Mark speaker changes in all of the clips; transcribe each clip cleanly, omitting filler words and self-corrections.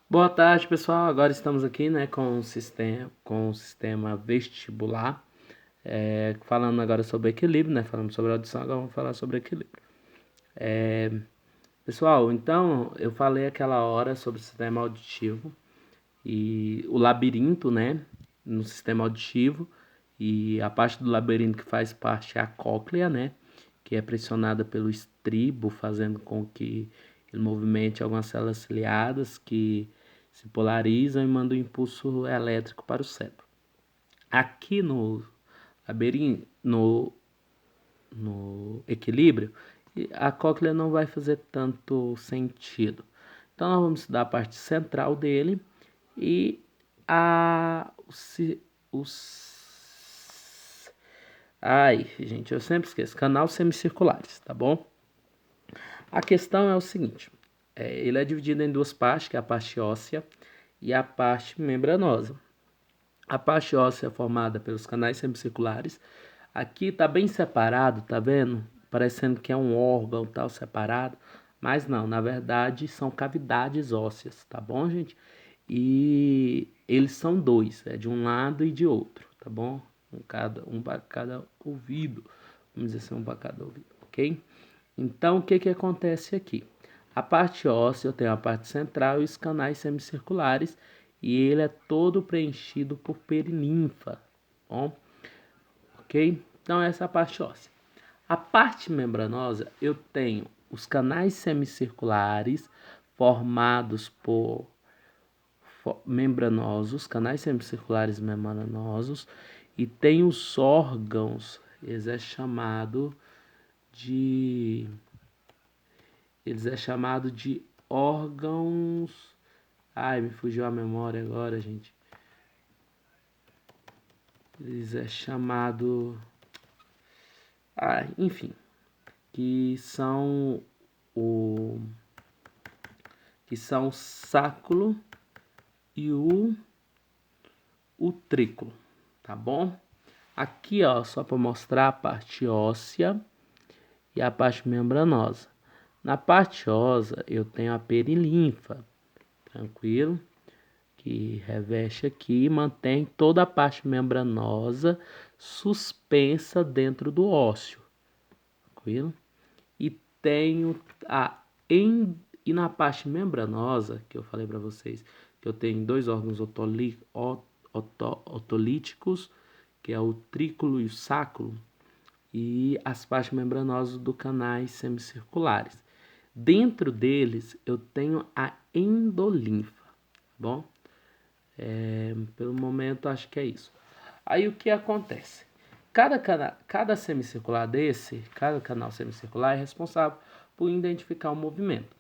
Speaker 1: Boa tarde, pessoal. Agora estamos aqui, né, com o sistema vestibular, falando agora sobre equilíbrio, né? Falamos sobre audição, agora vamos falar sobre equilíbrio. Pessoal, então eu falei aquela hora sobre o sistema auditivo e o labirinto, né, no sistema auditivo, e a parte do labirinto que faz parte é a cóclea, né, que é pressionada pelo estribo, fazendo com que ele movimente algumas células ciliadas que se polarizam e mandam um impulso elétrico para o cérebro. Aqui no labirinto, no equilíbrio, a cóclea não vai fazer tanto sentido. Então nós vamos estudar a parte central dele e os ai, gente, eu sempre esqueço, canal semicirculares, tá bom? A questão é o seguinte, ele é dividido em duas partes, que é a parte óssea e a parte membranosa. A parte óssea é formada pelos canais semicirculares. Aqui tá bem separado, tá vendo? Parecendo que é um órgão tal separado, mas não, na verdade são cavidades ósseas, tá bom, gente? E eles são dois, é de um lado e de outro, tá bom? Um para cada ouvido, vamos dizer assim, um para cada ouvido, ok? Então, o que que acontece aqui? A parte óssea tem a parte central e os canais semicirculares, e ele é todo preenchido por perilinfa, bom? Ok? Então, essa é a parte óssea. A parte membranosa, eu tenho os canais semicirculares formados por membranosos, canais semicirculares membranosos, e tem os órgãos, de eles é chamado de órgãos. Ai, me fugiu a memória agora, gente. Eles é chamado, enfim, que são o sáculo e o utrículo, tá bom? Aqui, ó, só para mostrar a parte óssea e a parte membranosa. Na parte óssea, eu tenho a perilinfa, tranquilo? Que reveste aqui e mantém toda a parte membranosa suspensa dentro do ósseo, tranquilo? E tenho a e na parte membranosa, que eu falei para vocês, que eu tenho dois órgãos otolíticos, que é o trículo e o sáculo, e as partes membranosas do canais semicirculares. Dentro deles eu tenho a endolinfa, tá bom? Pelo momento acho que é isso. Aí o que acontece? Cada semicircular desse, cada canal semicircular é responsável por identificar o movimento.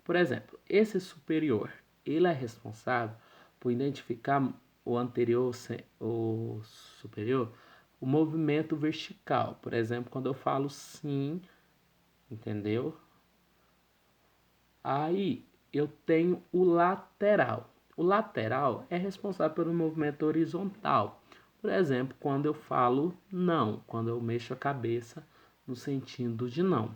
Speaker 1: Por exemplo, esse superior, ele é responsável por identificar o anterior, o superior, o movimento vertical. Por exemplo, quando eu falo sim, entendeu? Aí eu tenho o lateral. O lateral é responsável pelo movimento horizontal. Por exemplo, quando eu falo não, quando eu mexo a cabeça no sentido de não.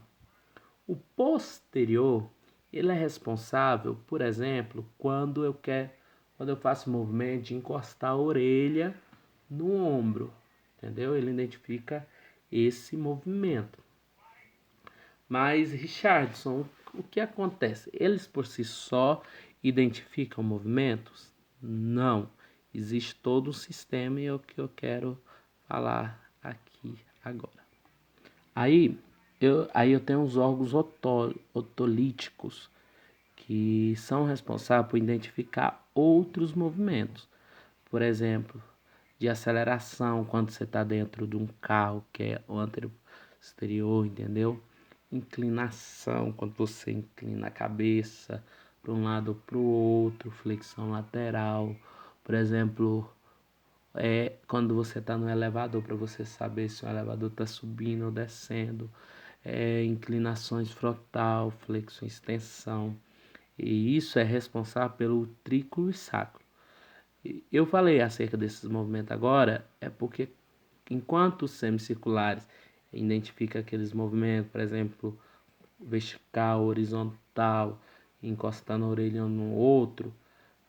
Speaker 1: O posterior, ele é responsável, por exemplo, quando eu faço o movimento de encostar a orelha no ombro, entendeu? Ele identifica esse movimento. Mas, Richardson, o que acontece? Eles por si só identificam movimentos? Não. Existe todo um sistema e é o que eu quero falar aqui agora. Aí eu tenho os órgãos otolíticos, que são responsáveis por identificar outros movimentos. Por exemplo, de aceleração, quando você está dentro de um carro, que é o anterior exterior, entendeu? Inclinação, quando você inclina a cabeça para um lado ou para o outro, flexão lateral. Por exemplo, quando você está no elevador, para você saber se o elevador está subindo ou descendo. Inclinações frontal, flexão, extensão. E isso é responsável pelo trículo e sacro. Eu falei acerca desses movimentos agora, é porque enquanto os semicirculares identificam aqueles movimentos, por exemplo, vertical, horizontal, encostando a orelha um no outro,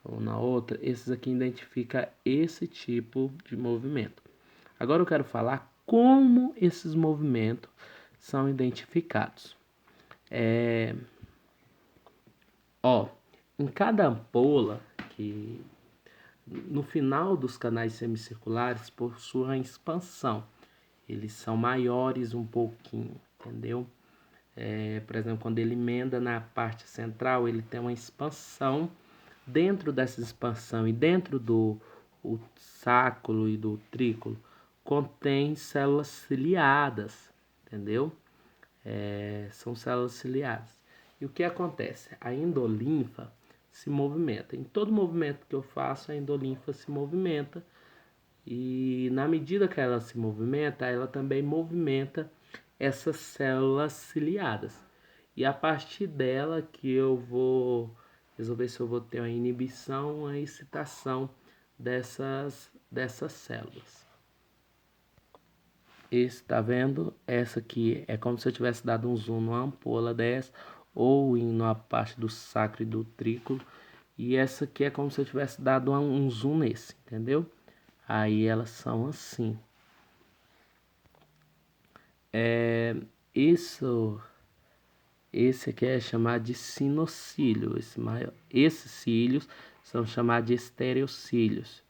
Speaker 1: ou na outra, esses aqui identifica esse tipo de movimento. Agora eu quero falar como esses movimentos são identificados. Em cada ampola, que no final dos canais semicirculares possuem expansão. Eles são maiores um pouquinho, entendeu? Por exemplo, quando ele emenda na parte central, ele tem uma expansão. Dentro dessa expansão e dentro do sacro e do trículo, contém células ciliadas, entendeu? São células ciliadas. E o que acontece? A endolinfa se movimenta. Em todo movimento que eu faço, a endolinfa se movimenta. E na medida que ela se movimenta, ela também movimenta essas células ciliadas. E a partir dela que eu vou resolver se eu vou ter uma inibição ou uma excitação dessas células. Esse, tá vendo? Essa aqui é como se eu tivesse dado um zoom numa ampola dessa, ou em uma parte do sacro e do trículo. E essa aqui é como se eu tivesse dado um zoom nesse, entendeu? Aí elas são assim. Esse aqui é chamado de sinocílio. Esses cílios são chamados de estereocílios.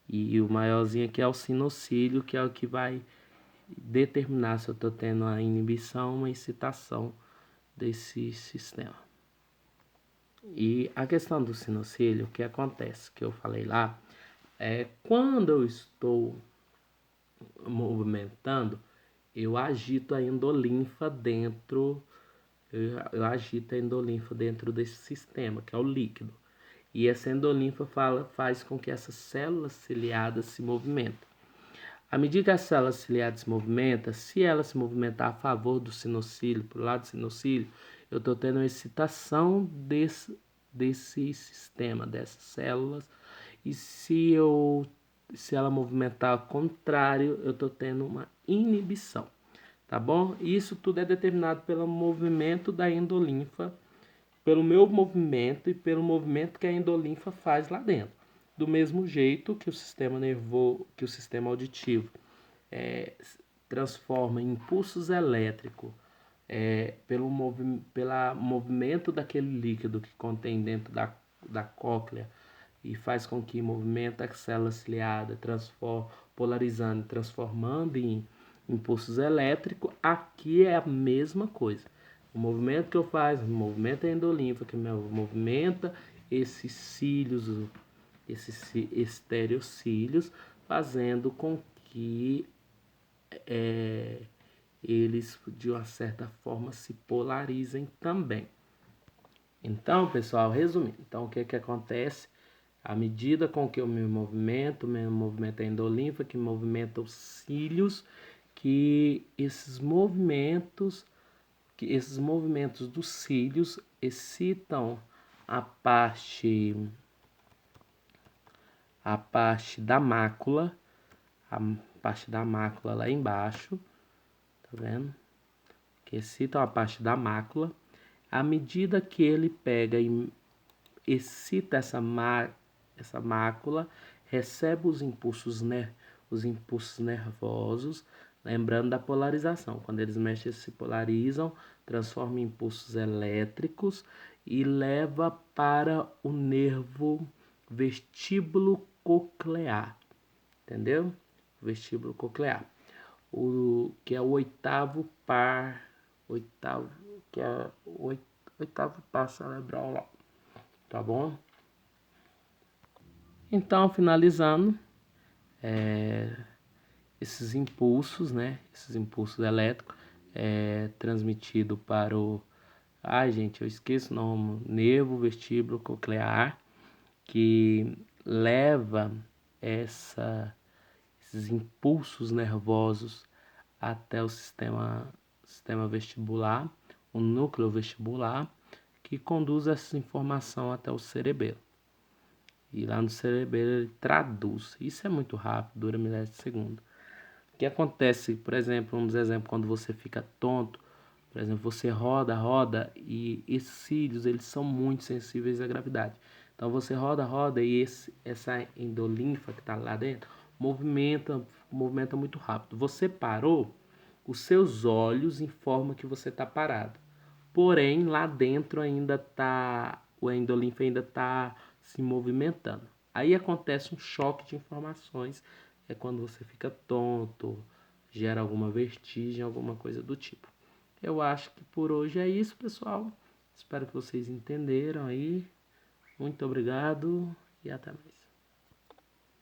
Speaker 1: E o maiorzinho aqui é o sinocílio, que é o que vai determinar se eu estou tendo uma inibição, uma excitação desse sistema. E a questão do sinocílio, o que acontece, que eu falei lá, é quando eu estou movimentando, eu agito a endolinfa dentro, eu agito a endolinfa dentro desse sistema, que é o líquido. E essa endolinfa faz com que essas células ciliadas se movimentem. À medida que as células ciliadas se movimentam, se ela se movimentar a favor do sinocílio, para o lado do sinocílio, eu estou tendo uma excitação desse sistema, dessas células. E se ela movimentar ao contrário, eu estou tendo uma inibição. Tá bom? Isso tudo é determinado pelo movimento da endolinfa, pelo meu movimento e pelo movimento que a endolinfa faz lá dentro. Do mesmo jeito que o sistema nervoso, que o sistema auditivo transforma impulsos elétricos pelo movimento daquele líquido que contém dentro da cóclea e faz com que movimenta a célula ciliada, polarizando, transformando em impulsos elétricos. Aqui é a mesma coisa. O movimento que eu faço, movimenta a endolinfa, que movimenta esses cílios, esses estereocílios, fazendo com que eles, de uma certa forma, se polarizem também. Então, pessoal, resumindo, então o que acontece? À medida com que eu me movimento a endolinfa, que movimenta os cílios, que esses movimentos dos cílios excitam a parte da mácula, lá embaixo, tá vendo? Que excitam a parte da mácula. À medida que ele pega e excita essa mácula, recebe os impulsos nervosos, lembrando da polarização. Quando eles mexem, eles se polarizam, transformam em impulsos elétricos e leva para o nervo vestíbulo coclear, entendeu? Vestíbulo coclear, que é o oitavo par cerebral lá, tá bom? Então, finalizando, esses impulsos, né? Esses impulsos elétricos transmitido para o... Ai, gente, eu esqueço o nome. Nervo vestíbulo coclear, que leva esses impulsos nervosos até o sistema vestibular, o núcleo vestibular, que conduz essa informação até o cerebelo. E lá no cerebelo ele traduz. Isso é muito rápido, dura milhares de segundos. O que acontece, por exemplo, um dos exemplos, quando você fica tonto, por exemplo, você roda e esses cílios, eles são muito sensíveis à gravidade. Então você roda e essa endolinfa que está lá dentro movimenta muito rápido. Você parou, os seus olhos informam que você está parado. Porém, lá dentro ainda tá, o endolinfa ainda está se movimentando. Aí acontece um choque de informações, é quando você fica tonto, gera alguma vertigem, alguma coisa do tipo. Eu acho que por hoje é isso, pessoal. Espero que vocês entenderam aí. Muito obrigado e até mais.